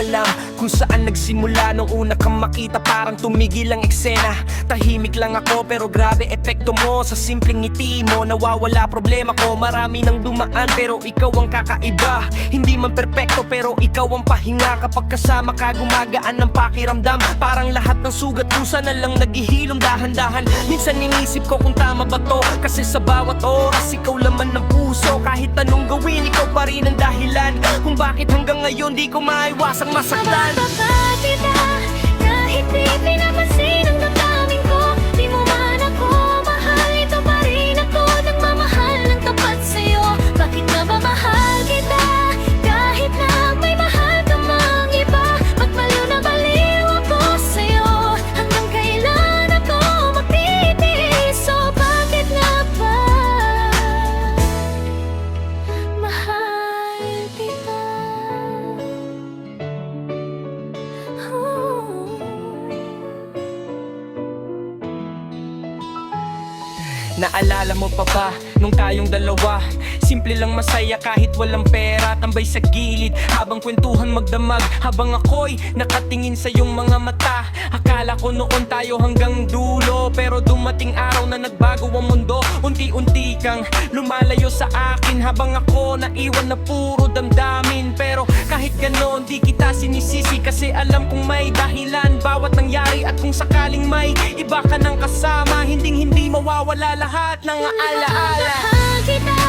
alam kung saan nagsimula nung una kang makita. Parang tumigil ang eksena. Tahimik lang ako pero grabe epekto mo. Sa simpleng ngiti mo nawawala problema ko. Marami nang dumaan pero ikaw ang kakaiba. Hindi man perpekto pero ikaw ang pahinga. Kapag kasama ka gumagaan ng pakiramdam. Parang lahat ng sugat pusa na lang naghihilom dahan-dahan. Minsan inisip ko kung tama ba to, kasi sa bawat oras ikaw laman ng puso. Kahit anong gawin ikaw pa rin ang dahilan kung bakit hanggang ngayon di ko maiwasang masaktan. Mabababa kita kahit di pinapansin ang damdamin ko. Di mo man ako mahal, ito pa rin ako nagmamahal ng tapat sa'yo. Bakit nga ba mahal kita kahit na may mahal ka mang iba? Ba't baliw na baliw ako sa'yo? Hanggang kailan ako magtitiis? So bakit nga ba mahal kita? Naalala mo pa ba nung tayong dalawa? Simple lang masaya kahit walang pera. Tambay sa gilid habang kwentuhan magdamag. Habang ako'y nakatingin sa iyong mga mata. Akala ko noon tayo hanggang dulo, pero dumating araw na nagbago ang mundo. Unti-unti kang lumalayo sa akin, habang ako naiwan na puro damdamin. Pero kahit ganon di kita sinisisi, kasi alam kong may dahilan bawat nangyari. At kung sakaling may iba ka nang kasama, hindi mawawala lahat ng alaala. Mahal kita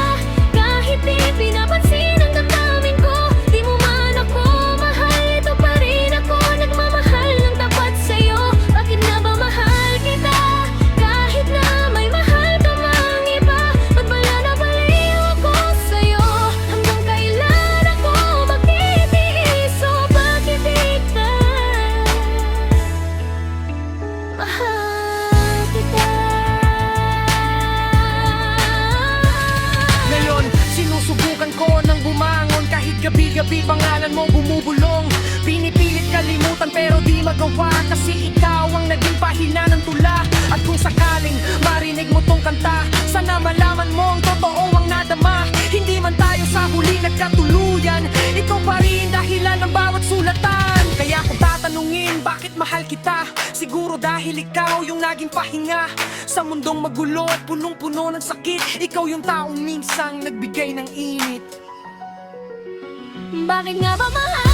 kahit di pinapansin ang damdamin ko. Di mo man ako mahal, ito pa rin ako nagmamahal ng tapat sa'yo. Bakit nga ba mahal kita kahit na may mahal ka mang iba? Ba't bala na baliw ako sa'yo? Hanggang kailan ako magtitiis? So bakit kita mahal kita? Ngayon, sinusubukan ko nang bumangon. Kahit gabi-gabi pangalan mo bumubulong. Pinipilit kalimutan pero di magawa, kasi ikaw ang naging pahina ng tula. At kung sakaling marinig mo tong kanta, sana malaman mo ang totoo ang nadama. Hindi man tayo sa huli nagkatuluyan, ikaw pa rin dahilan ng bawat sulatan. Kaya kung tatanungin bakit mahal kita, siguro dahil ikaw yung naging pahinga. Sa mundong magulo at punong-puno ng sakit, ikaw yung taong minsang nagbigay ng init. Bakit nga ba mahal